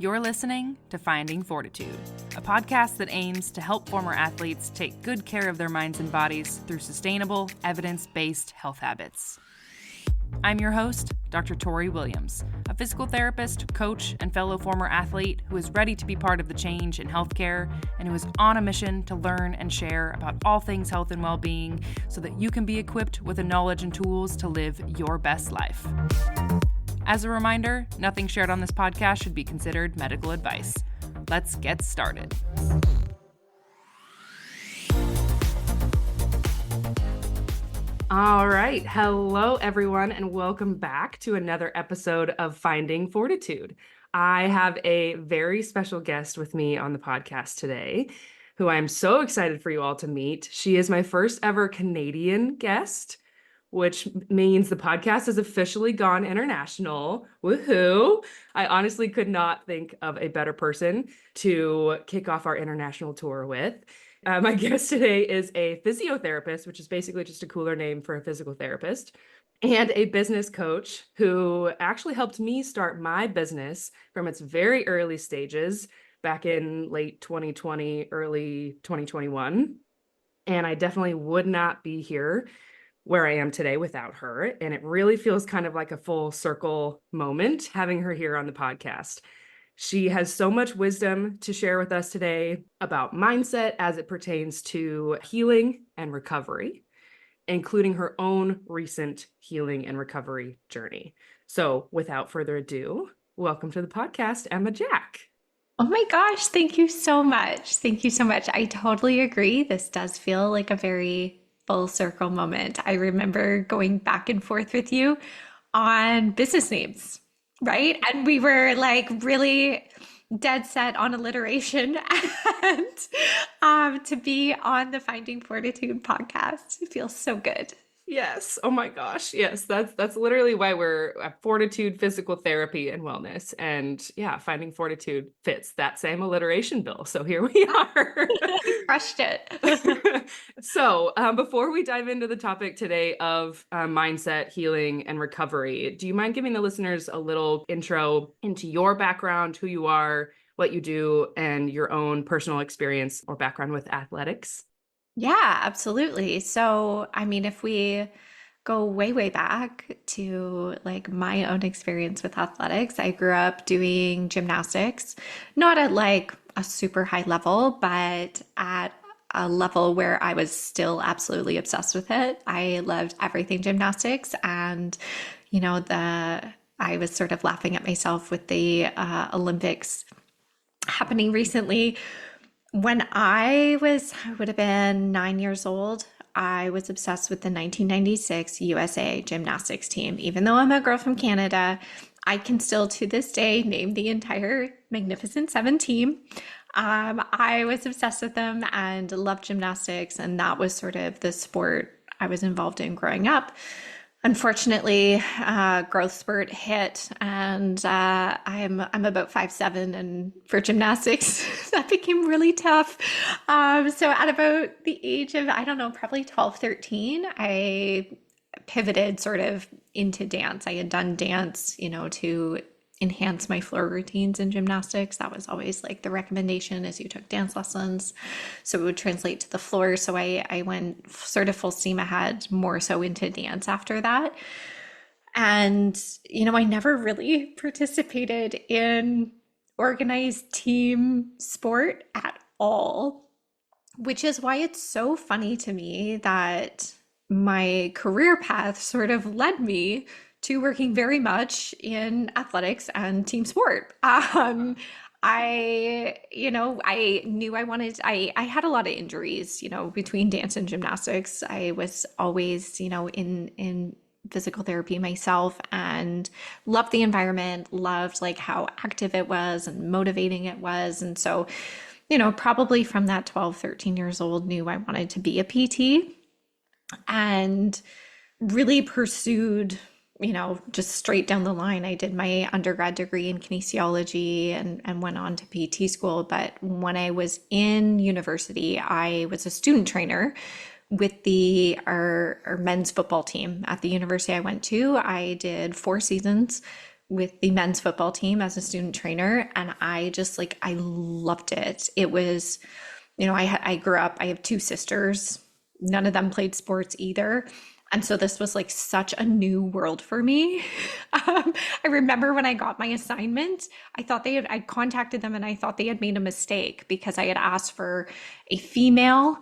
You're listening to Finding Fortitude, a podcast that aims to help former athletes take good care of their minds and bodies through sustainable, evidence-based health habits. I'm your host, Dr. Tori Williams, a physical therapist, coach, and fellow former athlete who is ready to be part of the change in healthcare and who is on a mission to learn and share about all things health and well-being so that you can be equipped with the knowledge and tools to live your best life. As a reminder, nothing shared on this podcast should be considered medical advice. Let's get started. All right. Hello, everyone, and welcome back to another episode of Finding Fortitude. I have a very special guest with me on the podcast today, who I'm so excited for you all to meet. She is my first ever Canadian guest, which means the podcast has officially gone international. Woohoo! I honestly could not think of a better person to kick off our international tour with. My guest today is a physiotherapist, which is basically just a cooler name for a physical therapist, and a business coach who actually helped me start my business from its very early stages back in late 2020, early 2021. And I definitely would not be here where I am today without her. And it really feels kind of like a full circle moment having her here on the podcast. She has so much wisdom to share with us today about mindset as it pertains to healing and recovery, including her own recent healing and recovery journey. So without further ado, welcome to the podcast, Emma Jack. Oh my gosh, thank you so much. Thank you so much. I totally agree. This does feel like a very full circle moment. I remember going back and forth with you on business names, right? And we were like really dead set on alliteration and to be on the Finding Fortitude podcast. It feels so good. Yes. Oh my gosh. Yes. That's literally why we're at Fortitude Physical Therapy and Wellness. And yeah, Finding Fortitude fits that same alliteration bill. So here we are. Crushed it. So before we dive into the topic today of mindset, healing, and recovery, do you mind giving the listeners a little intro into your background, who you are, what you do, and your own personal experience or background with athletics? Yeah, absolutely. So, I mean, if we go way, way back to like my own experience with athletics, I grew up doing gymnastics, not at like a super high level, but at a level where I was still absolutely obsessed with it. I loved everything gymnastics. And, I was sort of laughing at myself with the Olympics happening recently. When I would have been 9 years old, I was obsessed with the 1996 USA gymnastics team. Even though I'm a girl from Canada, I can still to this day name the entire Magnificent Seven team. I was obsessed with them and loved gymnastics, and that was sort of the sport I was involved in growing up. Unfortunately, growth spurt hit, and I'm about 5'7", and for gymnastics, that became really tough. So at about the age of, I don't know, probably 12, 13, I pivoted sort of into dance. I had done dance, to enhance my floor routines in gymnastics. That was always like the recommendation as you took dance lessons. So it would translate to the floor. So I went sort of full steam ahead, more so into dance after that. And, I never really participated in organized team sport at all, which is why it's so funny to me that my career path sort of led me to working very much in athletics and team sport. I knew I had a lot of injuries, between dance and gymnastics. I was always, in physical therapy myself and loved the environment, loved like how active it was and motivating it was. And so, probably from that 12, 13 years old, knew I wanted to be a PT and really pursued just straight down the line. I did my undergrad degree in kinesiology and went on to PT school. But when I was in university, I was a student trainer with our men's football team at the university I went to. I did 4 seasons with the men's football team as a student trainer, and I just like I loved it. It was, I grew up, I have two sisters. None of them played sports either. And so this was like such a new world for me. I remember when I got my assignment, I contacted them and I thought they had made a mistake because I had asked for a female,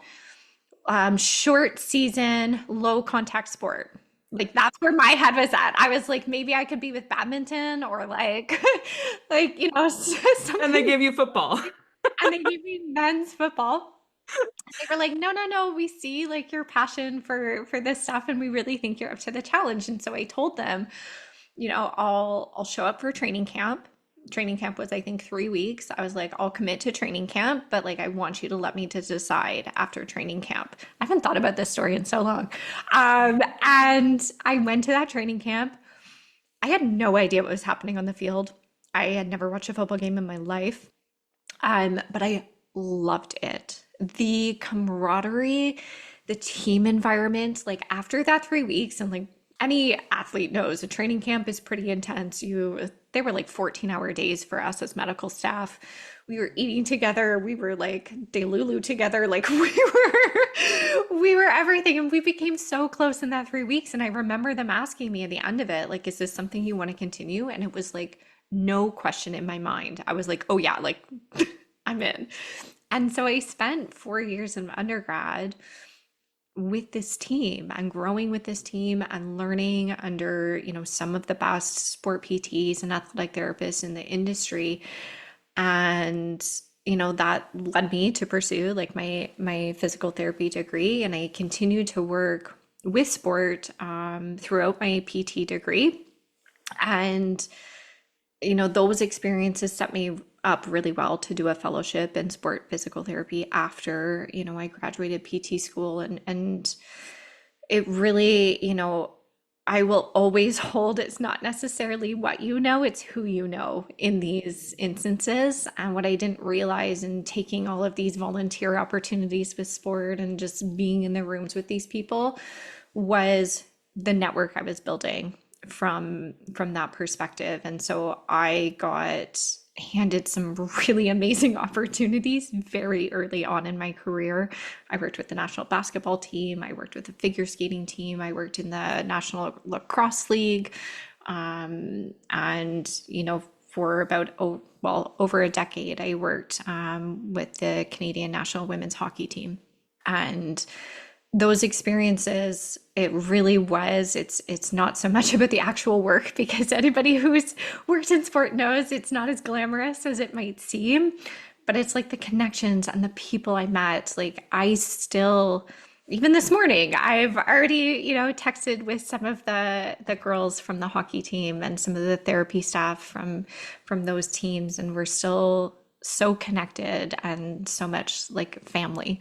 short season, low contact sport. Like that's where my head was at. I was like, maybe I could be with badminton or like, And they something. gave you football. And they gave me men's football. They were like, no, no, no, we see like your passion for this stuff and we really think you're up to the challenge. And so I told them, I'll show up for training camp. Training camp was, I think, 3 weeks. I was like, I'll commit to training camp, but like I want you to let me to decide after training camp. I haven't thought about this story in so long. And I went to that training camp. I had no idea what was happening on the field. I had never watched a football game in my life. But I loved it. The camaraderie, the team environment, like after that 3 weeks, and like any athlete knows, a training camp is pretty intense. They were like 14-hour days for us as medical staff. We were eating together. We were like delulu together. Like we were everything. And we became so close in that 3 weeks. And I remember them asking me at the end of it, like, is this something you want to continue? And it was like, no question in my mind. I was like, oh yeah, like I'm in. And so I spent 4 years in undergrad with this team and growing with this team and learning under, some of the best sport PTs and athletic therapists in the industry. And, that led me to pursue like my physical therapy degree. And I continued to work with sport throughout my PT degree. And those experiences set me up really well to do a fellowship in sport physical therapy after, I graduated PT school and it really, I will always hold it's not necessarily what you know, it's who you know in these instances. And what I didn't realize in taking all of these volunteer opportunities with sport and just being in the rooms with these people was the network I was building from that perspective. And so I got handed some really amazing opportunities very early on in my career. I worked with the national basketball team, I worked with the figure skating team, I worked in the National Lacrosse League, and for about over a decade I worked with the Canadian national women's hockey team. And those experiences, it really was, it's not so much about the actual work, because anybody who's worked in sport knows it's not as glamorous as it might seem, but it's like the connections and the people I met. Like I still, even this morning, I've already, texted with some of the girls from the hockey team and some of the therapy staff from those teams, and we're still so connected and so much like family.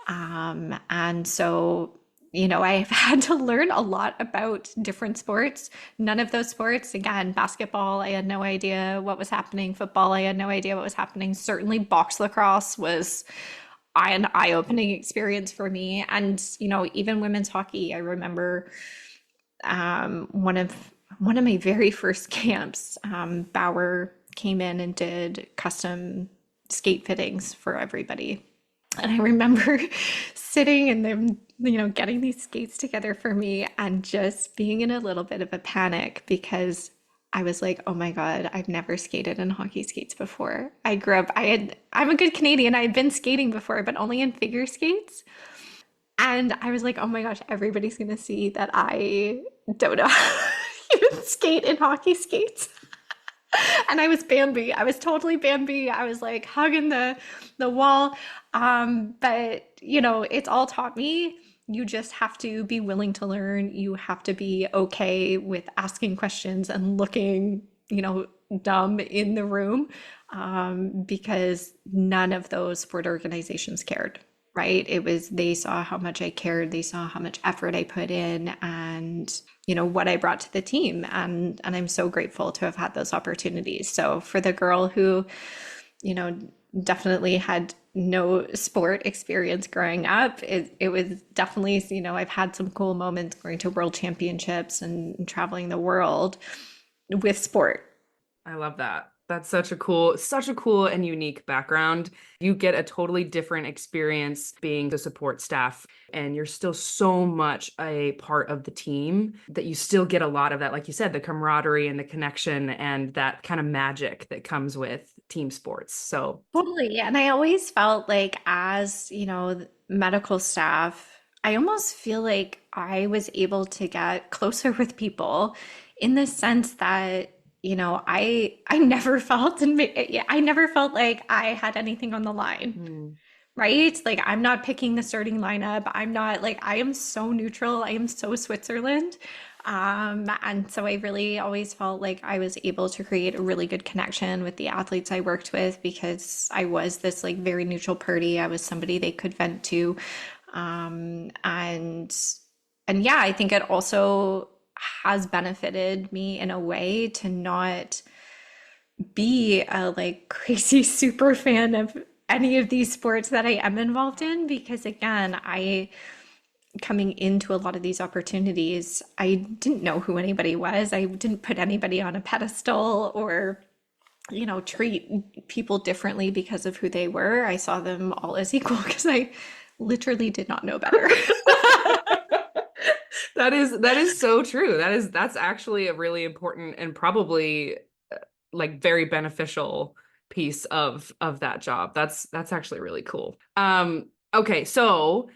And so, I've had to learn a lot about different sports. None of those sports, again, basketball, I had no idea what was happening. Football, I had no idea what was happening. Certainly box lacrosse was an eye-opening experience for me. And, even women's hockey, I remember one of my very first camps, Bauer came in and did custom skate fittings for everybody. And I remember sitting and them, getting these skates together for me and just being in a little bit of a panic because I was like, oh my God, I've never skated in hockey skates before. I'm a good Canadian. I had been skating before, but only in figure skates. And I was like, oh my gosh, everybody's going to see that I don't know how to even skate in hockey skates. And I was Bambi. I was totally Bambi. I was like hugging the wall. But it's all taught me. You just have to be willing to learn. You have to be okay with asking questions and looking, dumb in the room, because none of those sport organizations cared, right? It was, they saw how much I cared. They saw how much effort I put in and, what I brought to the team. And I'm so grateful to have had those opportunities. So for the girl who, definitely had no sport experience growing up, it was definitely, I've had some cool moments going to world championships and traveling the world with sport. I love that. That's such a cool and unique background. You get a totally different experience being the support staff, and you're still so much a part of the team that you still get a lot of that, like you said, the camaraderie and the connection and that kind of magic that comes with team sports. So, Totally. And I always felt like, as, medical staff, I almost feel like I was able to get closer with people in the sense that, I never felt I never felt like I had anything on the line, mm, right? Like I'm not picking the starting lineup. I'm not like I am so neutral. I am so Switzerland. And so I really always felt like I was able to create a really good connection with the athletes I worked with because I was this like very neutral party. I was somebody they could vent to. Um, and and yeah, I think it also has benefited me in a way to not be a like crazy super fan of any of these sports that I am involved in because again, I coming into a lot of these opportunities, I didn't know who anybody was. I didn't put anybody on a pedestal or, treat people differently because of who they were. I saw them all as equal because I literally did not know better. that is so true. That's actually a really important and probably like very beneficial piece of that job. That's actually really cool. Okay, so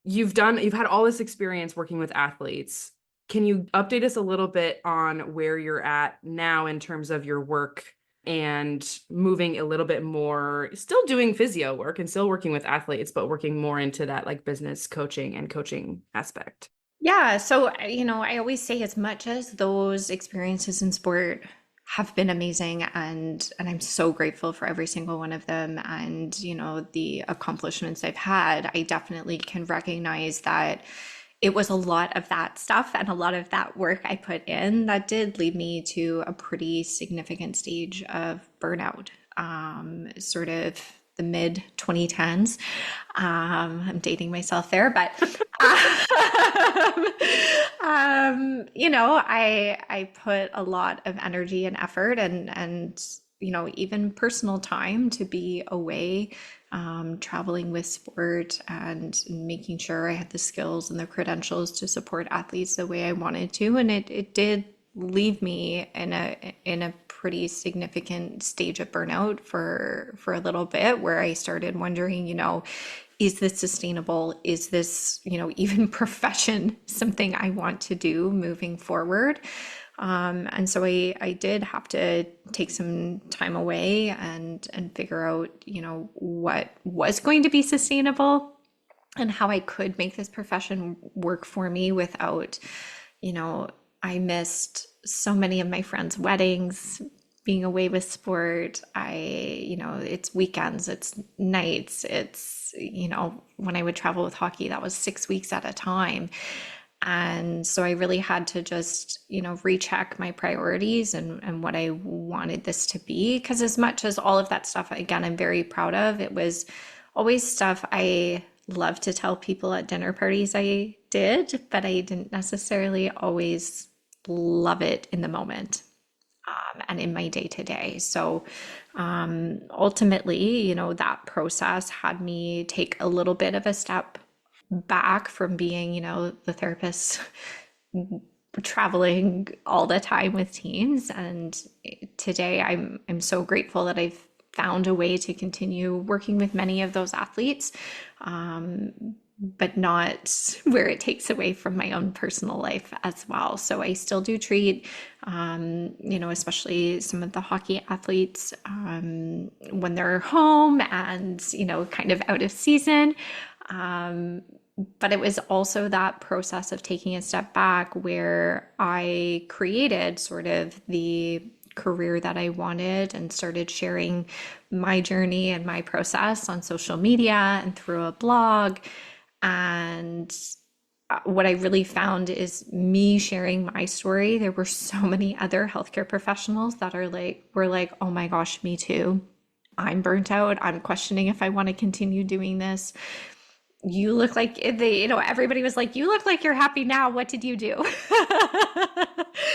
you've had all this experience working with athletes. Can you update us a little bit on where you're at now in terms of your work and moving a little bit more, still doing physio work and still working with athletes, but working more into that like business coaching and coaching aspect? Yeah, so I always say as much as those experiences in sport have been amazing and I'm so grateful for every single one of them and the accomplishments I've had, I definitely can recognize that it was a lot of that stuff and a lot of that work I put in that did lead me to a pretty significant stage of burnout. Sort of the mid 2010s. I'm dating myself there, but I put a lot of energy and effort and even personal time to be away, traveling with sport and making sure I had the skills and the credentials to support athletes the way I wanted to. And it did leave me in a pretty significant stage of burnout for a little bit where I started wondering, is this sustainable? Is this, even profession something I want to do moving forward? And so I did have to take some time away and figure out, what was going to be sustainable and how I could make this profession work for me without, you know, I missed so many of my friends' weddings, being away with sport. It's weekends, it's nights, it's, when I would travel with hockey, that was 6 weeks at a time. And so I really had to just, recheck my priorities and what I wanted this to be. Because as much as all of that stuff, again, I'm very proud of, it was always stuff I love to tell people at dinner parties I did, but I didn't necessarily always love it in the moment, and in my day to day. So ultimately, that process had me take a little bit of a step back from being, the therapist traveling all the time with teams. And today I'm so grateful that I've found a way to continue working with many of those athletes, but not where it takes away from my own personal life as well. So I still do treat, especially some of the hockey athletes, when they're home and, kind of out of season. But it was also that process of taking a step back where I created sort of the career that I wanted and started sharing my journey and my process on social media and through a blog. And what I really found is me sharing my story. There were so many other healthcare professionals that were like, oh my gosh, me too. I'm burnt out. I'm questioning if I want to continue doing this. You look like everybody was like, you look like you're happy now. What did you do?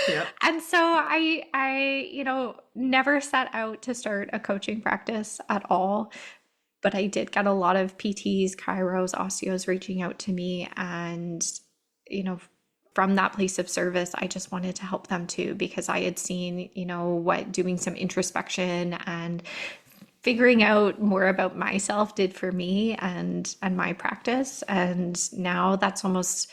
Yep. And so I never set out to start a coaching practice at all, but I did get a lot of PTs, chiros, osteos reaching out to me. And, you know, from that place of service, I just wanted to help them too, because I had seen, what doing some introspection and figuring out more about myself did for me and my practice. And now that's almost,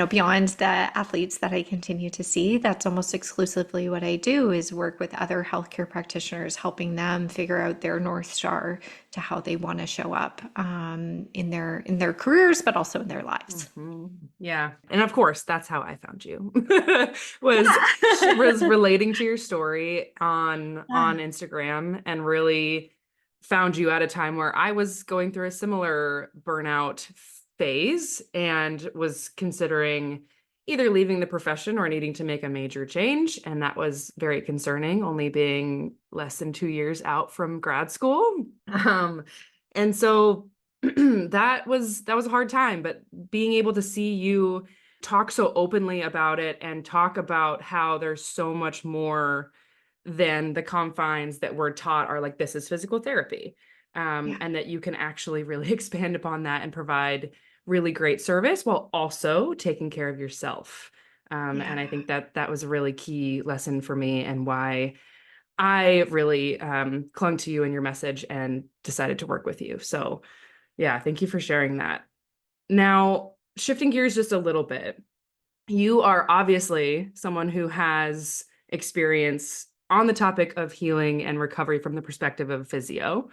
beyond the athletes that I continue to see, that's almost exclusively what I do, is work with other healthcare practitioners, helping them figure out their North Star to how they want to show up in their careers, but also in their lives. Yeah. And of course, that's how I found you. was was Yeah. relating to your story on Instagram, and really found you at a time where I was going through a similar burnout phase and was considering either leaving the profession or needing to make a major change. And that was very concerning, only being less than 2 years out from grad school. And so that was a hard time, but being able to see you talk so openly about it and talk about how there's so much more than the confines that we're taught are like, this is physical therapy. Yeah. And that you can actually really expand upon that and provide really great service while also taking care of yourself. Yeah. And I think that that was a really key lesson for me, and why I really clung to you and your message and decided to work with you. So yeah, thank you for sharing that. Now, shifting gears just a little bit, you are obviously someone who has experience on the topic of healing and recovery from the perspective of physio,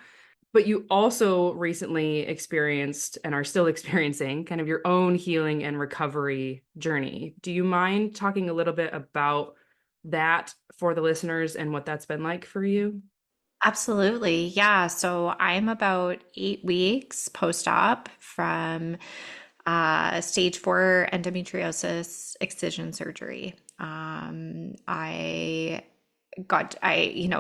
but you also recently experienced and are still experiencing kind of your own healing and recovery journey. Do you mind talking a little bit about that for the listeners and what that's been like for you? Absolutely. Yeah. So I'm about 8 weeks post-op from stage 4 endometriosis excision surgery. I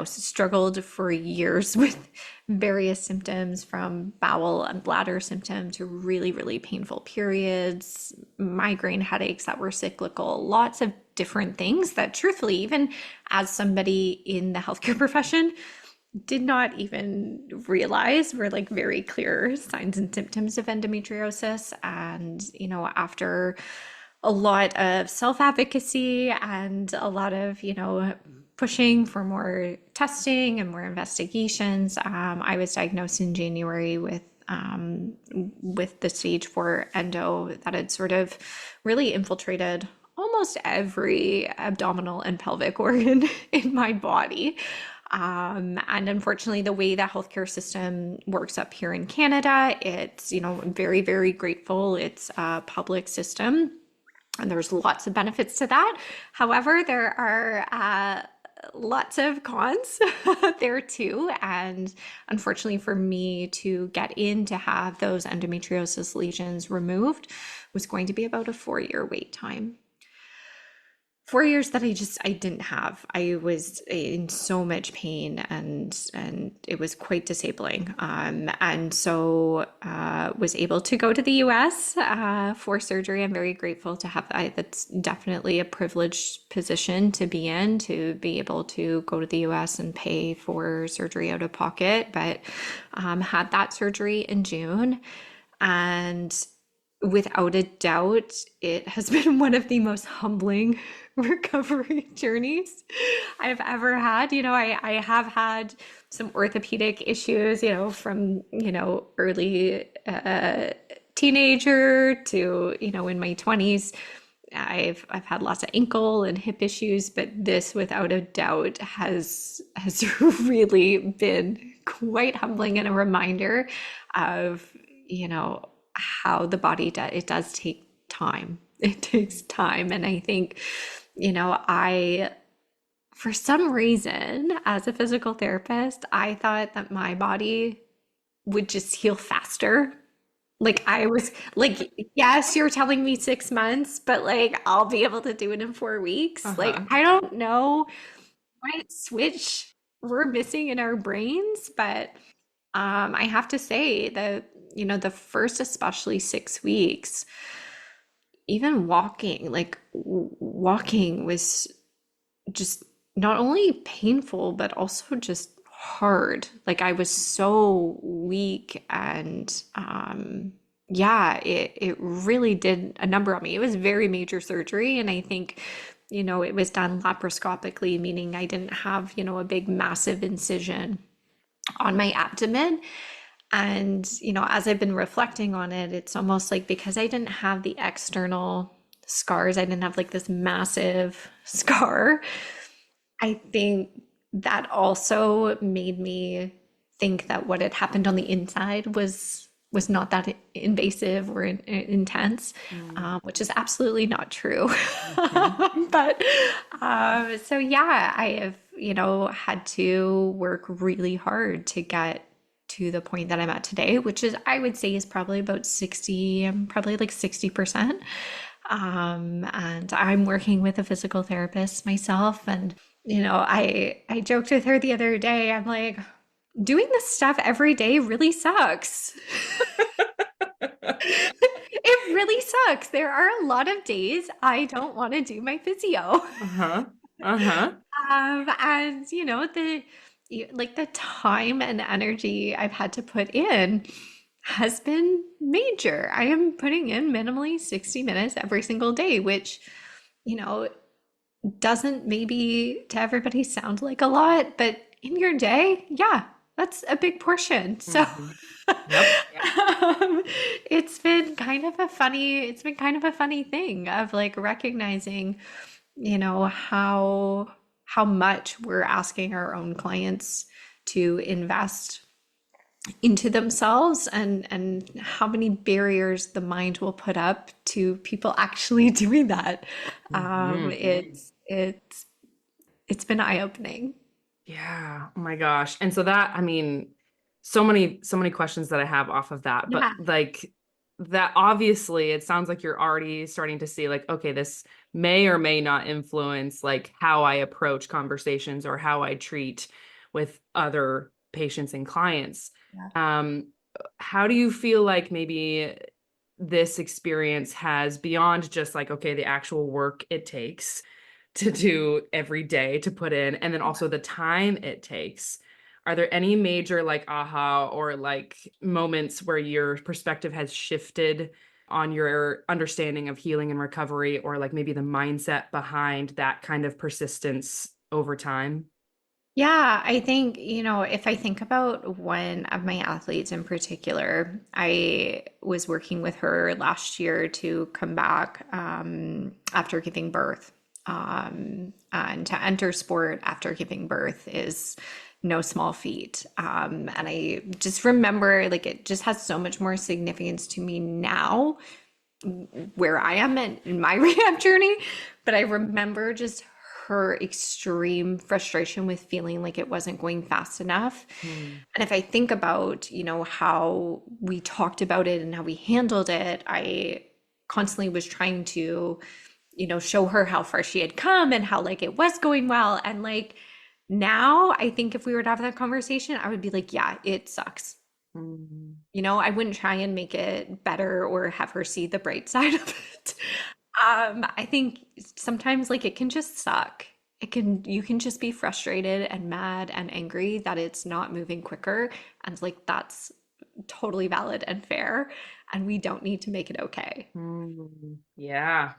struggled for years with various symptoms, from bowel and bladder symptom to really, really painful periods, migraine headaches that were cyclical, lots of different things that truthfully, even as somebody in the healthcare profession, did not even realize were like very clear signs and symptoms of endometriosis. And, after a lot of self advocacy and a lot of, pushing for more testing and more investigations, I was diagnosed in January with the stage 4 endo that had sort of really infiltrated almost every abdominal and pelvic organ in my body. And unfortunately, the way the healthcare system works up here in Canada, it's, I'm very, very grateful. It's a public system, and there's lots of benefits to that. However, there are lots of cons there too. And unfortunately, for me to get in to have those endometriosis lesions removed was going to be about a 4-year wait time. 4 years that I didn't have. I was in so much pain, and it was quite disabling. And so was able to go to the US for surgery. I'm very grateful to have that. That's definitely a privileged position to be in, to be able to go to the US and pay for surgery out of pocket. But had that surgery in June, and without a doubt, it has been one of the most humbling recovery journeys I've ever had. I have had some orthopedic issues, from, early teenager to, in my 20s. I've had lots of ankle and hip issues, but this without a doubt has really been quite humbling, and a reminder of, how the body does. It does take time. It takes time. And I think, I, for some reason, as a physical therapist, I thought that my body would just heal faster. Like, I was like, yes, you're telling me 6 months, but like I'll be able to do it in 4 weeks. Like, Uh-huh. I don't know what switch we're missing in our brains, but I have to say that, the first, especially 6 weeks, even walking, like walking was just not only painful, but also just hard. Like I was so weak and yeah, it really did a number on me. It was very major surgery, and I think, it was done laparoscopically, meaning I didn't have, a big massive incision on my abdomen. And, as I've been reflecting on it, it's almost like because I didn't have the external scars, I didn't have like this massive scar. I think that also made me think that what had happened on the inside was not that invasive or intense, Mm. which is absolutely not true. Mhm. But so yeah, I have, had to work really hard to get to the point that I'm at today, which is I would say is probably about 60, probably like 60%. And I'm working with a physical therapist myself. And, I joked with her the other day. I'm like, doing this stuff every day really sucks. It really sucks. There are a lot of days I don't want to do my physio. Uh-huh. Uh-huh. And like the time and energy I've had to put in has been major. I am putting in minimally 60 minutes every single day, which, you know, doesn't maybe to everybody sound like a lot, but in your day, yeah, that's a big portion. So Mhm. Yep. um, it's been kind of a funny thing of like recognizing, how much we're asking our own clients to invest into themselves, and how many barriers the mind will put up to people actually doing that. Mhm. It's been eye-opening. Yeah. Oh my gosh. And so that, I mean, so many questions that I have off of that, but Yeah. like that obviously it sounds like you're already starting to see like, okay, this may or may not influence like how I approach conversations or how I treat with other patients and clients. Yeah. Um, how do you feel like maybe this experience has beyond just like, okay, the actual work it takes to do every day to put in, and then also the time it takes. Are there any major like aha or like moments where your perspective has shifted on your understanding of healing and recovery, or like maybe the mindset behind that kind of persistence over time? Yeah, I think, if I think about one of my athletes in particular, I was working with her last year to come back after giving birth. And to enter sport after giving birth is no small feat. And I just remember like it just has so much more significance to me now where I am in my rehab journey. But I remember just her extreme frustration with feeling like it wasn't going fast enough. Hmm. And if I think about, how we talked about it and how we handled it, I constantly was trying to, show her how far she had come and how like it was going well. And like now, I think if we were to have that conversation, I would be like, yeah, it sucks. Hmm. I wouldn't try and make it better or have her see the bright side of it. I think sometimes like it can just suck. You can just be frustrated and mad and angry that it's not moving quicker. And like that's totally valid and fair. And we don't need to make it okay. Hmm. Yeah.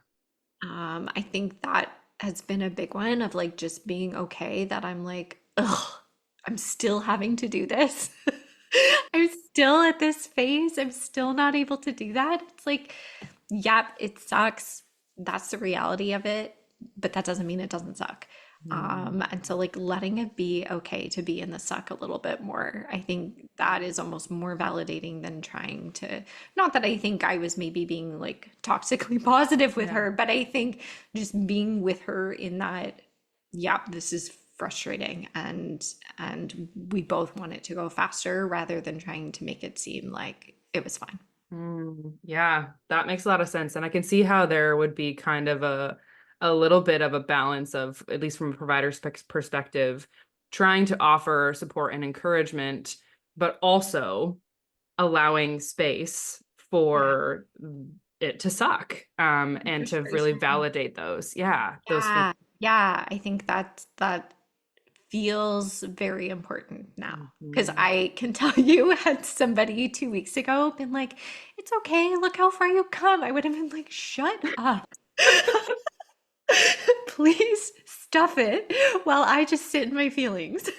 I think that has been a big one of like just being okay that I'm like, ugh, I'm still having to do this. I'm still at this phase. I'm still not able to do that. It's like, yep, it sucks. That's the reality of it, but that doesn't mean it doesn't suck. Hmm. And so like letting it be okay to be in the suck a little bit more, I think that is almost more validating than trying to, not that I think I was maybe being like toxically positive with Yeah. her, but I think just being with her in that, yep, this is frustrating and we both want it to go faster rather than trying to make it seem like it was fine. Yeah, that makes a lot of sense. And I can see how there would be kind of a little bit of a balance of, at least from a provider's perspective, trying to offer support and encouragement, but also allowing space Yeah, for it to suck, and to really 100%. validate those. Yeah, those feelings. Yeah. Yeah, I think that feels very important now. Because Mhm. I can tell you, had somebody 2 weeks ago been like, it's okay, look how far you've come. I would have been like, shut up. Please stuff it while I just sit in my feelings.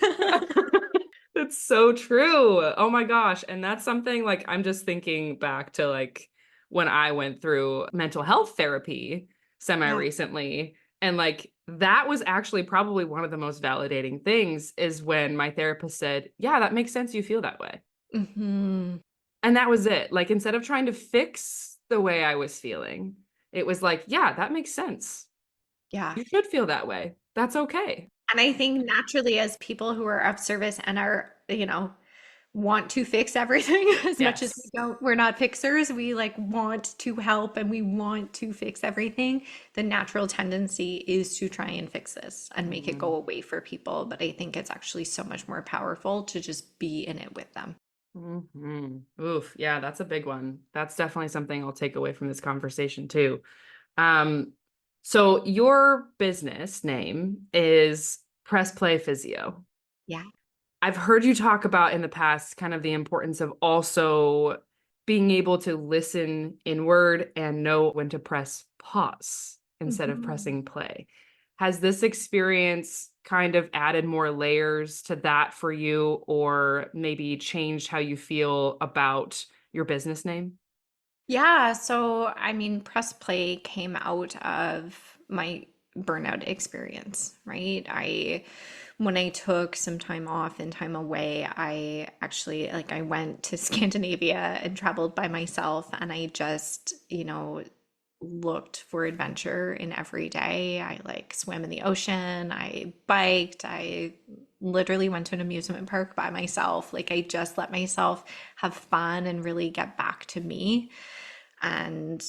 That's so true. Oh my gosh. And that's something like I'm just thinking back to like when I went through mental health therapy semi Yeah. recently. And like that was actually probably one of the most validating things is when my therapist said, yeah, that makes sense. You feel that way. Hmm. And that was it. Like instead of trying to fix the way I was feeling, it was like, yeah, that makes sense. Yeah. You should feel that way. That's okay. And I think naturally, as people who are of service and are, want to fix everything as much as we Yes. don't, we're not fixers, we like want to help and we want to fix everything. The natural tendency is to try and fix this and make it Mhm. go away for people. But I think it's actually so much more powerful to just be in it with them. Oof, yeah, that's a big one. That's definitely something I'll take away from this conversation too. Um, so your business name is Press Play Physio. Yeah. I've heard you talk about in the past kind of the importance of also being able to listen inward and know when to press pause instead of Mhm. pressing play. Has this experience kind of added more layers to that for you, or maybe changed how you feel about your business name? Yeah, so I mean, press play came out of my burnout experience, right? When I took some time off and time away, I actually, like, I went to Scandinavia and traveled by myself, and I just, looked for adventure in every day. I like swam in the ocean, I biked, I literally went to an amusement park by myself. Like, I just let myself have fun and really get back to me. And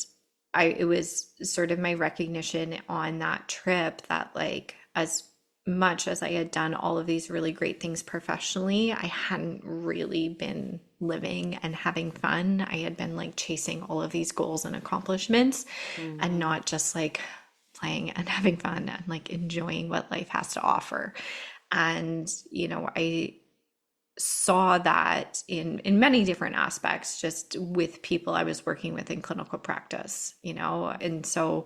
it was sort of my recognition on that trip that, like, as much as I had done all of these really great things professionally, I hadn't really been living and having fun. I had been like chasing all of these goals and accomplishments and Mhm. not just like playing and having fun and like enjoying what life has to offer. And, I saw that in many different aspects, just with people I was working with in clinical practice, and so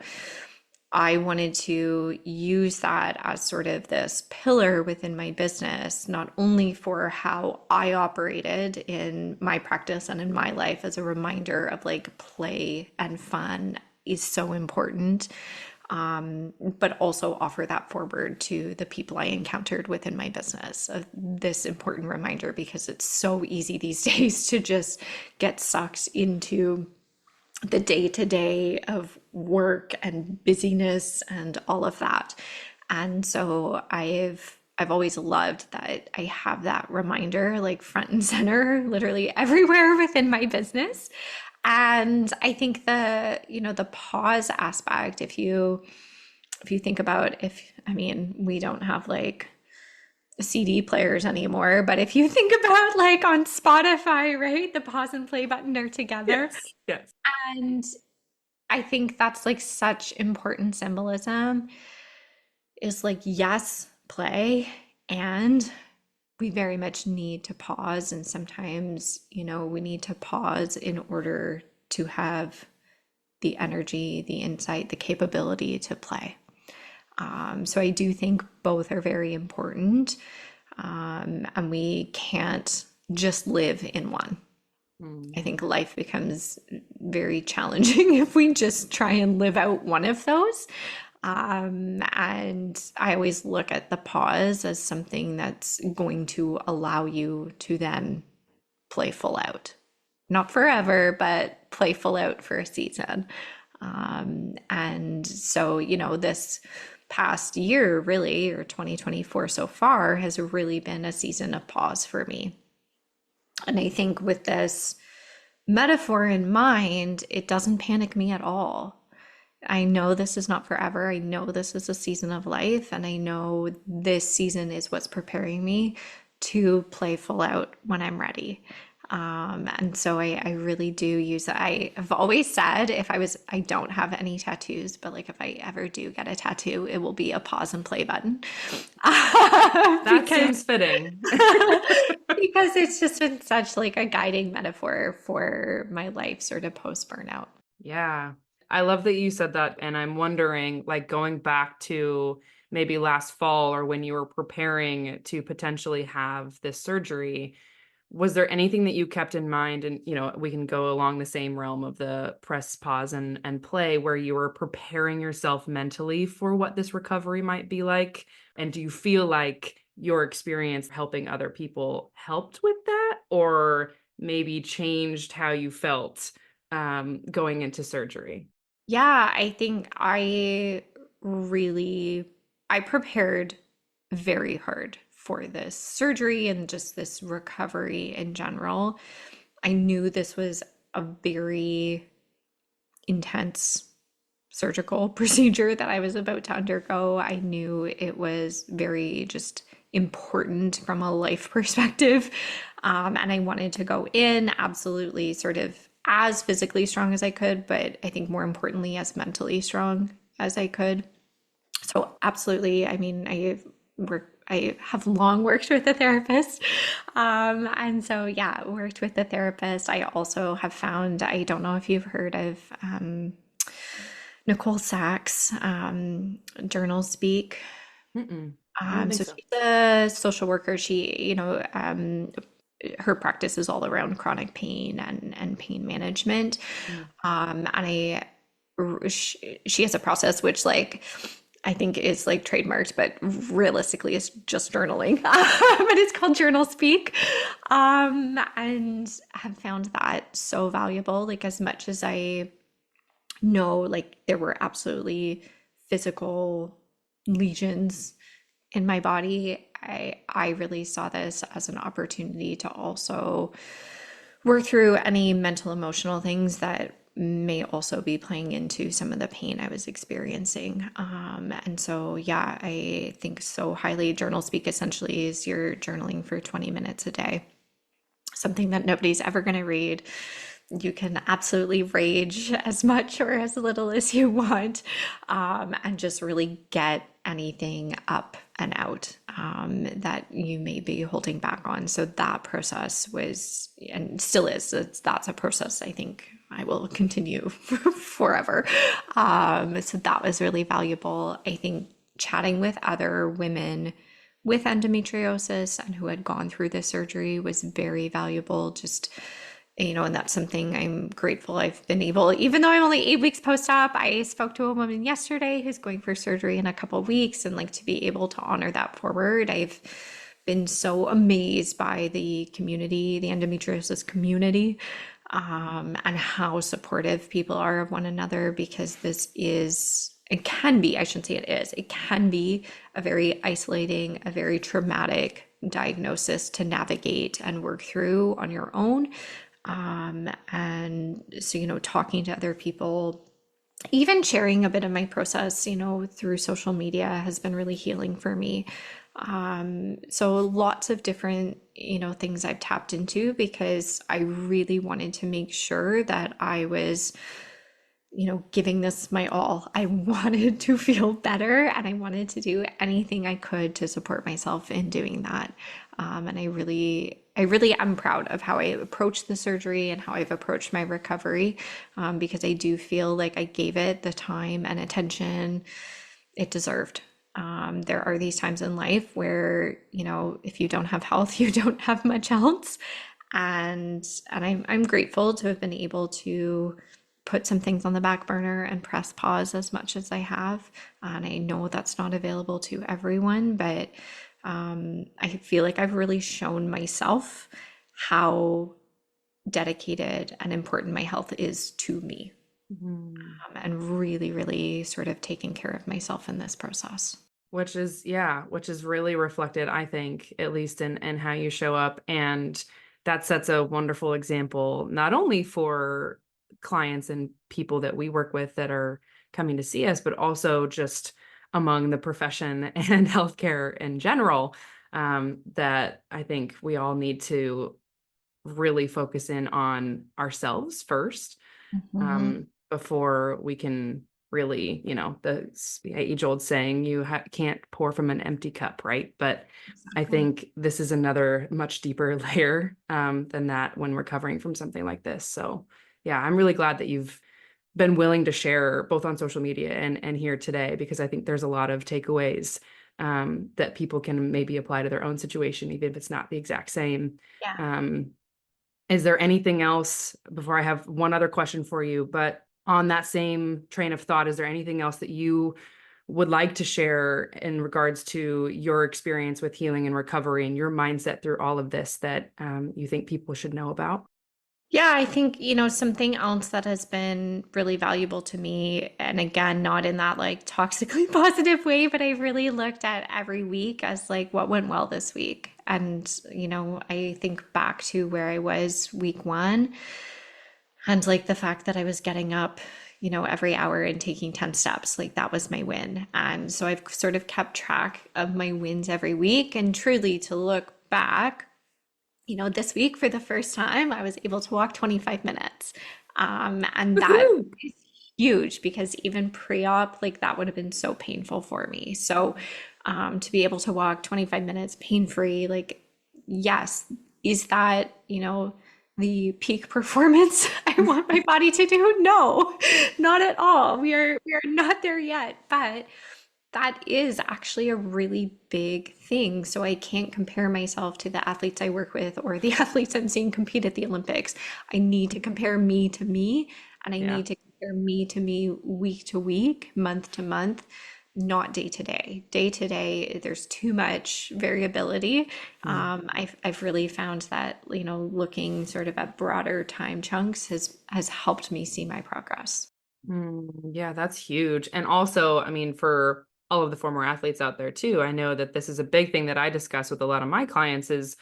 I wanted to use that as sort of this pillar within my business, not only for how I operated in my practice and in my life, as a reminder of like play and fun is so important, but also offer that forward to the people I encountered within my business. This important reminder, because it's so easy these days to just get sucked into the day to day of work and busyness and all of that. And so I've always loved that I have that reminder like front and center, literally everywhere within my business. And I think the pause aspect, if you think about, if I mean, we don't have like CD players anymore, but if you think about like on Spotify, right, the pause and play button are together. Yes. Yes. And I think that's like such important symbolism, is like, yes, play, and we very much need to pause. And sometimes, we need to pause in order to have the energy, the insight, the capability to play. So I do think both are very important. And we can't just live in one. I think Mhm. life becomes very challenging if we just try and live out one of those. And I always look at the pause as something that's going to allow you to then play full out. Not forever, but play full out for a season. And so, this past year, really, or 2024 so far, has really been a season of pause for me. And I think with this metaphor in mind, it doesn't panic me at all. I know this is not forever. I know this is a season of life, and I know this season is what's preparing me to play full out when I'm ready. And so I really do use it. I have always said I don't have any tattoos, but like if I ever do get a tattoo, it will be a pause and play button. That Because seems fitting. because it's just been such like a guiding metaphor for my life sort of post burnout. Yeah. I love that you said that. And I'm wondering, like, going back to maybe last fall or when you were preparing to potentially have this surgery, was there anything that you kept in mind? And, we can go along the same realm of the press, pause, and play where you were preparing yourself mentally for what this recovery might be like. And do you feel like your experience helping other people helped with that, or maybe changed how you felt going into surgery? Yeah, I think I prepared very hard for this surgery and just this recovery in general. I knew this was a very intense surgical procedure that I was about to undergo. I knew it was very just important from a life perspective. And I wanted to go in absolutely sort of as physically strong as I could, but I think more importantly, as mentally strong as I could. So absolutely, I mean, I have long worked with a therapist. And so yeah, worked with a therapist. I also have found, I don't know if you've heard of Nicole Sachs, Journal Speak. Mm-mm. I don't think So so. she's a social worker. Her practice is all around chronic pain and pain management. Mm. She has a process which like I think is like trademarked, but realistically is just journaling. But it's called Journal Speak. And have found that so valuable. Like as much as I know, like there were absolutely physical lesions in my body. I really saw this as an opportunity to also work through any mental emotional things that may also be playing into some of the pain I was experiencing. And so, yeah, I think so highly. Journal Speak essentially is you're journaling for 20 minutes a day, something that nobody's ever going to read. You can absolutely rage as much or as little as you want, and just really get anything up and out that you may be holding back on. So that process was and still is. That's a process I think I will continue forever. So that was really valuable. I think chatting with other women with endometriosis and who had gone through this surgery was very valuable. Just, and that's something I'm grateful I've been able, even though I'm only 8 weeks post-op, I spoke to a woman yesterday who's going for surgery in a couple of weeks, and like to be able to honor that forward. I've been so amazed by the community, the endometriosis community, and how supportive people are of one another because it can be, I shouldn't say it can be a very isolating, a very traumatic diagnosis to navigate and work through on your own. And so, talking to other people, even sharing a bit of my process, through social media has been really healing for me. So lots of different, things I've tapped into because I really wanted to make sure that I was, giving this my all. I wanted to feel better and I wanted to do anything I could to support myself in doing that. And I really am proud of how I approached the surgery and how I've approached my recovery, because I do feel like I gave it the time and attention it deserved. There are these times in life where, if you don't have health, you don't have much else. And I'm grateful to have been able to put some things on the back burner and press pause as much as I have. And I know that's not available to everyone, but I feel like I've really shown myself how dedicated and important my health is to me, Mhm. and really, really sort of taking care of myself in this process. Which is really reflected, I think, at least in how you show up. And that sets a wonderful example, not only for clients and people that we work with that are coming to see us, but also just among the profession and healthcare in general, that I think we all need to really focus in on ourselves first, Mhm. before we can really, the age-old saying, you can't pour from an empty cup, right? But I Exactly. think this is another much deeper layer than that when recovering from something like this. So yeah, I'm really glad that you've been willing to share both on social media and here today, because I think there's a lot of takeaways that people can maybe apply to their own situation, even if it's not the exact same. Yeah. Um, is there anything else before I have one other question for you, but on that same train of thought, is there anything else that you would like to share in regards to your experience with healing and recovery and your mindset through all of this that you think people should know about? Yeah, I think, something else that has been really valuable to me, and again, not in that like toxically positive way, but I really looked at every week as like what went well this week. And, I think back to where I was week one and like the fact that I was getting up, every hour and taking 10 steps, like that was my win. And so I've sort of kept track of my wins every week and truly to look back. This week for the first time, I was able to walk 25 minutes. And that Woohoo! is huge because even pre-op, like that would have been so painful for me. So to be able to walk 25 minutes pain-free, like, yes, is that, the peak performance I want my body to do? No, not at all. We are not there yet, but that is actually a really big thing. So I can't compare myself to the athletes I work with or the athletes I'm seeing compete at the Olympics. I need to compare me to me, and I Yeah. need to compare me to me week to week, month to month, not day to day. Day to day, there's too much variability. Mm. I've really found that, looking sort of at broader time chunks has helped me see my progress. Yeah, that's huge. And also, I mean, for all of the former athletes out there too, I know that this is a big thing that I discuss with a lot of my clients is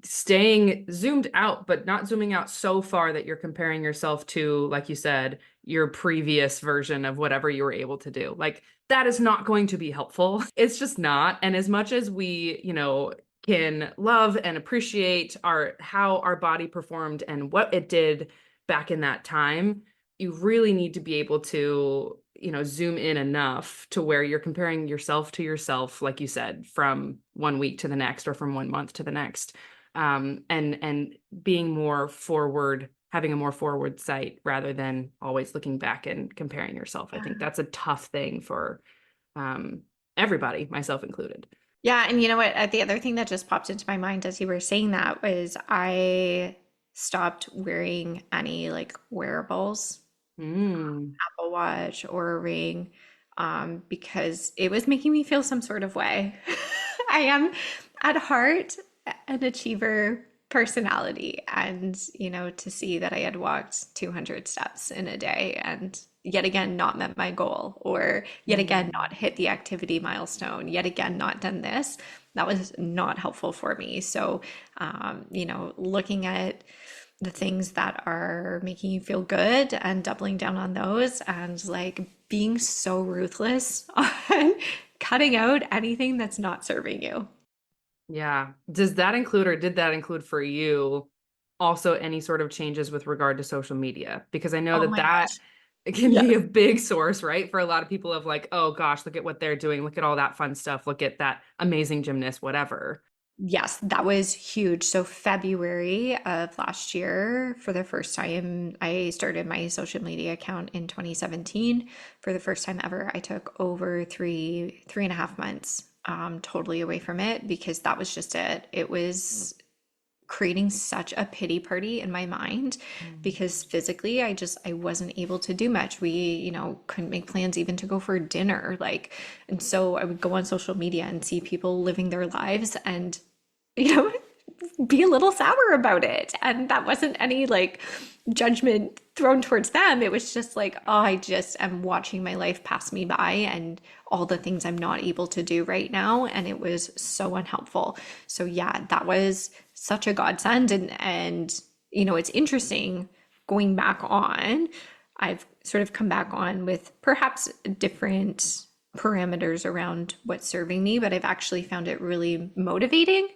staying zoomed out, but not zooming out so far that you're comparing yourself to, like you said, your previous version of whatever you were able to do. Like that is not going to be helpful. It's just not. And as much as we, can love and appreciate how our body performed and what it did back in that time, you really need to be able to, zoom in enough to where you're comparing yourself to yourself, like you said, from one week to the next or from 1 month to the next, and being more forward, having a more forward sight rather than always looking back and comparing yourself. I think that's a tough thing for um, everybody, myself included. Yeah, and you know what? The other thing that just popped into my mind as you were saying that was I stopped wearing any like wearables, Mm, Apple Watch or a ring, because it was making me feel some sort of way. I am at heart an achiever personality, and to see that I had walked 200 steps in a day and yet again not met my goal, or yet again mm, not hit the activity milestone, yet again not done this, that was not helpful for me. So, looking at the things that are making you feel good and doubling down on those, and like being so ruthless on cutting out anything that's not serving you. yeah. Does that include, or did that include for you also any sort of changes with regard to social media? Because I know Oh that my that gosh. it can be a Yes. big source, right? For a lot of people of like, oh gosh, look at what they're doing. Look at all that fun stuff. Look at that amazing gymnast, whatever. Yes, that was huge. So February of last year, for the first time, I started my social media account in 2017. For the first time ever, I took over three and a half months totally away from it because that was just it. It was creating such a pity party in my mind Mm. because physically I wasn't able to do much. We, couldn't make plans even to go for dinner, like, and so I would go on social media and see people living their lives and you know be a little sour about it. And that wasn't any like judgment thrown towards them. It was just like, oh, I just am watching my life pass me by and all the things I'm not able to do right now. And it was so unhelpful. So yeah, that was such a godsend. And it's interesting going back on. I've sort of come back on with perhaps different parameters around what's serving me, but I've actually found it really motivating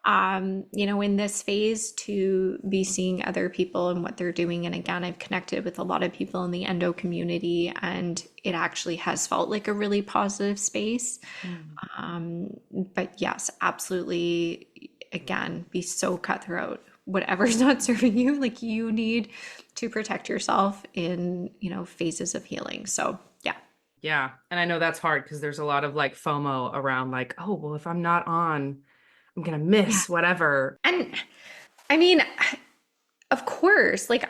in this phase to be seeing other people and what they're doing. And again, I've connected with a lot of people in the endo community, and it actually has felt like a really positive space. Mm. But yes, absolutely. Again, be so cutthroat. Whatever's not serving you, like you need to protect yourself in, phases of healing. So yeah. Yeah. And I know that's hard because there's a lot of like FOMO around like, oh, well, if I'm not on, I'm gonna Yeah. miss whatever. And I mean, of course, like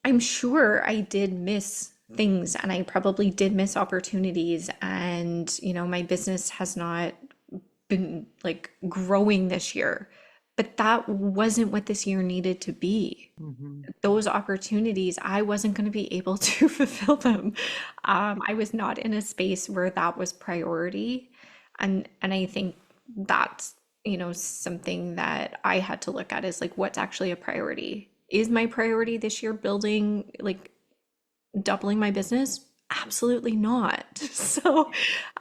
I'm sure I did miss things and I probably did miss opportunities, and my business has not been like growing this year. But that wasn't what this year needed to be. Mhm. Those opportunities, I wasn't going to be able to fulfill them. I was not in a space where that was priority. And I think that's, something that I had to look at is like, what's actually a priority? Is my priority this year building, like doubling my business? Absolutely not. So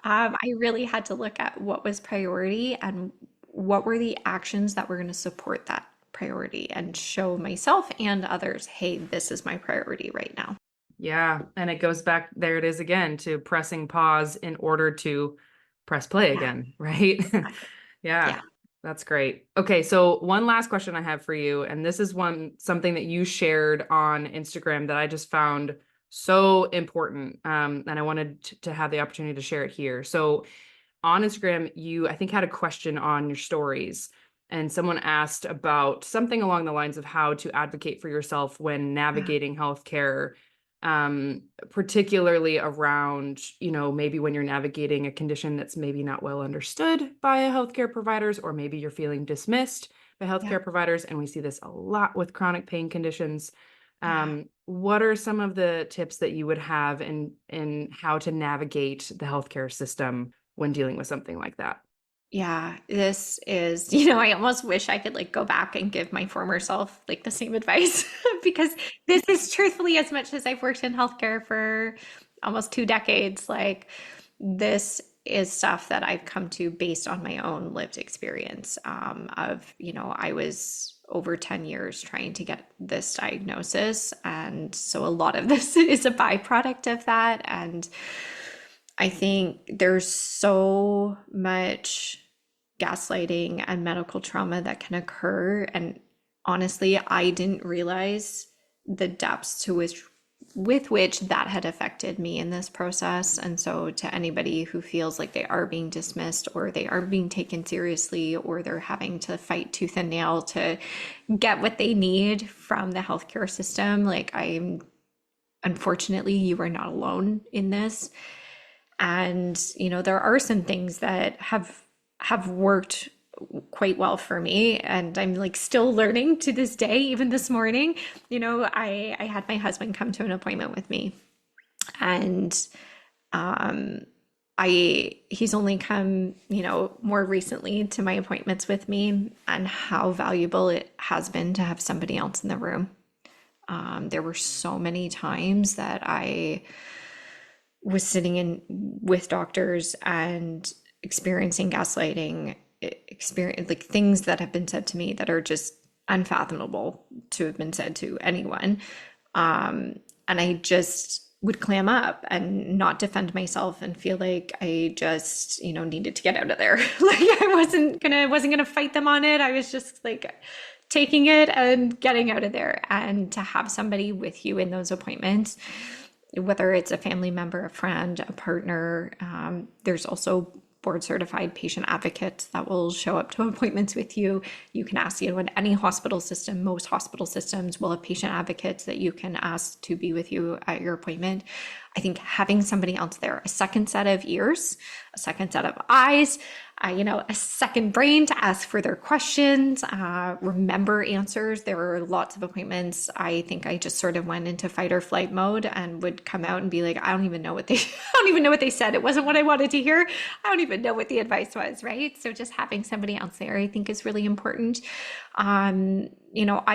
I really had to look at what was priority and what were the actions that were going to support that priority and show myself and others, hey, this is my priority right now. Yeah. And it goes back, there it is again, to pressing pause in order to press play Yeah, again, right? exactly. Yeah. Yeah, That's great. Okay, so one last question I have for you, and this is something that you shared on Instagram that I just found so important, and I wanted to have the opportunity to share it here. So on Instagram, you, I think, had a question on your stories, and someone asked about something along the lines of how to advocate for yourself when yeah, navigating healthcare, particularly around, maybe when you're navigating a condition that's maybe not well understood by healthcare providers, or maybe you're feeling dismissed by yeah, healthcare providers. And we see this a lot with chronic pain conditions. yeah. What are some of the tips that you would have in how to navigate the healthcare system when dealing with something like that? Yeah, this is, I almost wish I could like go back and give my former self like the same advice because this is truthfully, as much as I've worked in healthcare for almost 2 decades, like this is stuff that I've come to based on my own lived experience of, I was over 10 years trying to get this diagnosis. And so a lot of this is a byproduct of that. And I think there's so much gaslighting and medical trauma that can occur. And honestly, I didn't realize the depths to which with which that had affected me in this process. And so to anybody who feels like they are being dismissed or they are being taken seriously or they're having to fight tooth and nail to get what they need from the healthcare system, like I'm unfortunately you are not alone in this. And there are some things that have worked quite well for me, and I'm like still learning to this day. Even this morning, I had my husband come to an appointment with me, and I he's only come, more recently to my appointments with me, and how valuable it has been to have somebody else in the room. There were so many times that I was sitting in with doctors and experiencing gaslighting, experience like things that have been said to me that are just unfathomable to have been said to anyone. And I just would clam up and not defend myself and feel like I just, needed to get out of there. Like I wasn't gonna fight them on it. I was just like taking it and getting out of there. And to have somebody with you in those appointments, whether it's a family member, a friend, a partner. There's also board certified patient advocates that will show up to appointments with you. You can ask, in any hospital system, most hospital systems will have patient advocates that you can ask to be with you at your appointment. I think having somebody else there, a second set of ears, a second set of eyes, a second brain to ask further questions, remember answers. There were lots of appointments. I think I just sort of went into fight or flight mode and would come out and be like, I don't even know what they, I don't even know what they said. It wasn't what I wanted to hear. I don't even know what the advice was, right? So just having somebody else there, I think is really important. I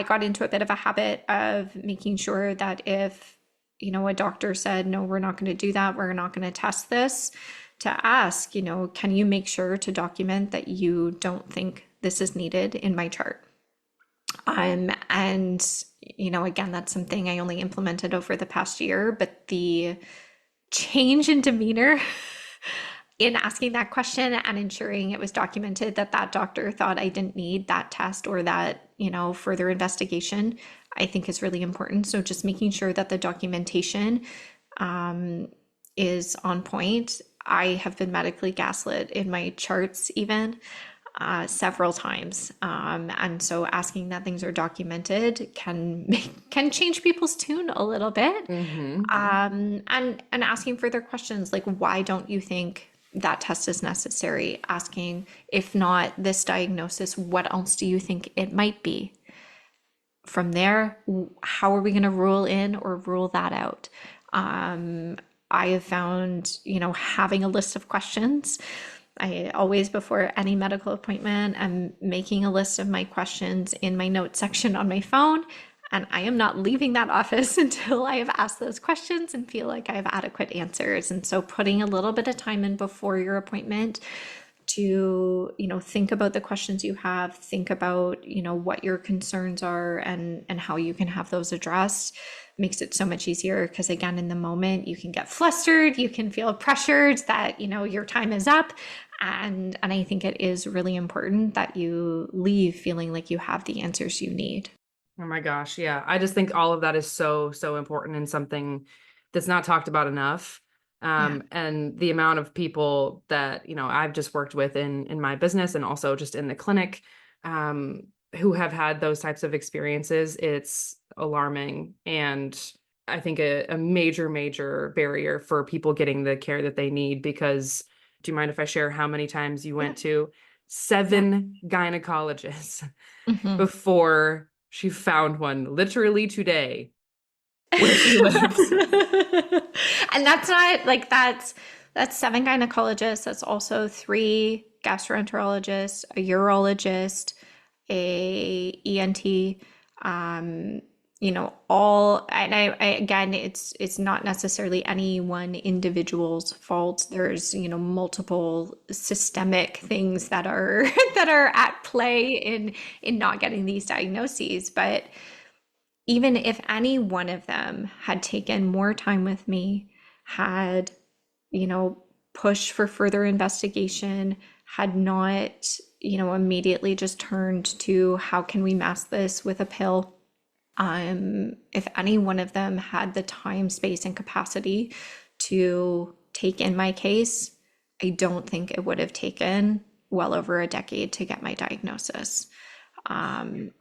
got into a bit of a habit of making sure that if, a doctor said, no, we're not going to do that, we're not going to test this, to ask, can you make sure to document that you don't think this is needed in my chart. And again, that's something I only implemented over the past year, but the change in demeanor in asking that question and ensuring it was documented that that doctor thought I didn't need that test or that, further investigation, I think is really important. So just making sure that the documentation is on point. I have been medically gaslit in my charts even several times, and so asking that things are documented can change people's tune a little bit, Mm-hmm. and asking further questions like why don't you think that test is necessary? Asking, if not this diagnosis, what else do you think it might be? From there, how are we going to rule in or rule that out? I have found, having a list of questions. I always, before any medical appointment, I'm making a list of my questions in my notes section on my phone. And I am not leaving that office until I have asked those questions and feel like I have adequate answers. And so putting a little bit of time in before your appointment to think about the questions you have, think about what your concerns are, and how you can have those addressed, makes it so much easier. Because again, in the moment you can get flustered, you can feel pressured that your time is up, and I think it is really important that you leave feeling like you have the answers you need. Oh my gosh, yeah. I just think all of that is so, so important and something that's not talked about enough. Yeah. And the amount of people that, I've just worked with in my business and also just in the clinic, um, who have had those types of experiences, it's alarming. And I think a major, major barrier for people getting the care that they need, because do you mind if I share how many times you Yeah. went to Yeah. 7 gynecologists Mhm. before she found one literally today where she lives? And that's not like that's seven gynecologists. That's also three gastroenterologists, a urologist, a ENT, all, and I again, it's not necessarily any one individual's fault. There's, multiple systemic things that are that are at play in not getting these diagnoses. But even if any one of them had taken more time with me, had, pushed for further investigation, had not, immediately just turned to how can we mask this with a pill, if any one of them had the time, space, and capacity to take in my case, I don't think it would have taken well over a decade to get my diagnosis. And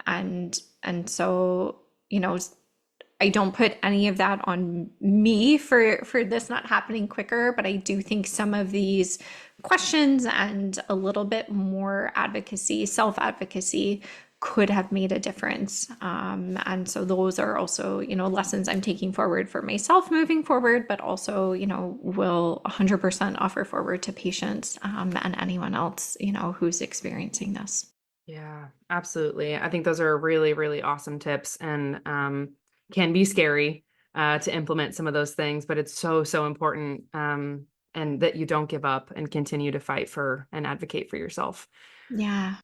so, I don't put any of that on me for this not happening quicker, but I do think some of these questions and a little bit more advocacy, self-advocacy, could have made a difference. And so those are also, lessons I'm taking forward for myself moving forward, but also, will 100% offer forward to patients, and anyone else, who's experiencing this. Yeah, absolutely. I think those are really, really awesome tips, and can be scary to implement some of those things, but it's so, so important, and that you don't give up and continue to fight for and advocate for yourself. Yeah.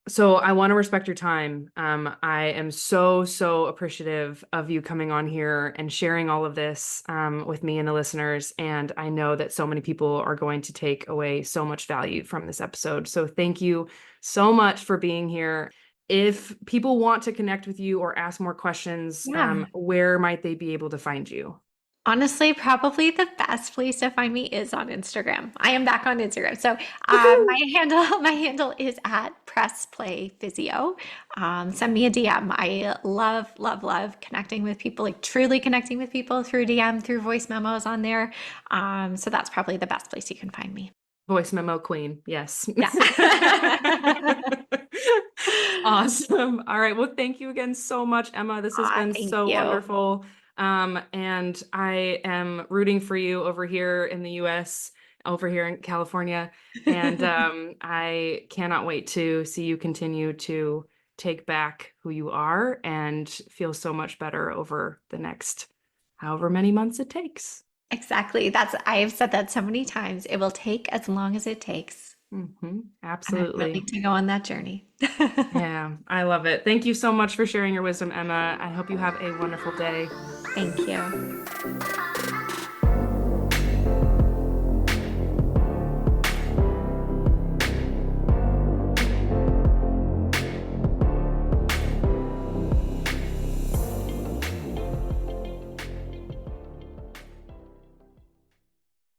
So I want to respect your time. I am so, so appreciative of you coming on here and sharing all of this with me and the listeners. And I know that so many people are going to take away so much value from this episode. So thank you so much for being here. If people want to connect with you or ask more questions, Yeah. where might they be able to find you? Honestly, probably the best place to find me is on Instagram. I am back on Instagram. So Woohoo! my handle is at Press Play Physio. Send me a DM. I love, love, love connecting with people, like truly connecting with people through DM, through voice memos on there. So that's probably the best place you can find me. Voice memo queen. Yes. Yeah. Awesome. All right. Well, thank you again so much, Emma. This has been Thank so you. wonderful. And I am rooting for you over here in the US, over here in California. And I cannot wait to see you continue to take back who you are and feel so much better over the next however many months it takes. Exactly. I've said that so many times. It will take as long as it takes. And I'm Absolutely. willing to go on that journey. Yeah, I love it. Thank you so much for sharing your wisdom, Emma. I hope you have a wonderful day. Thank you.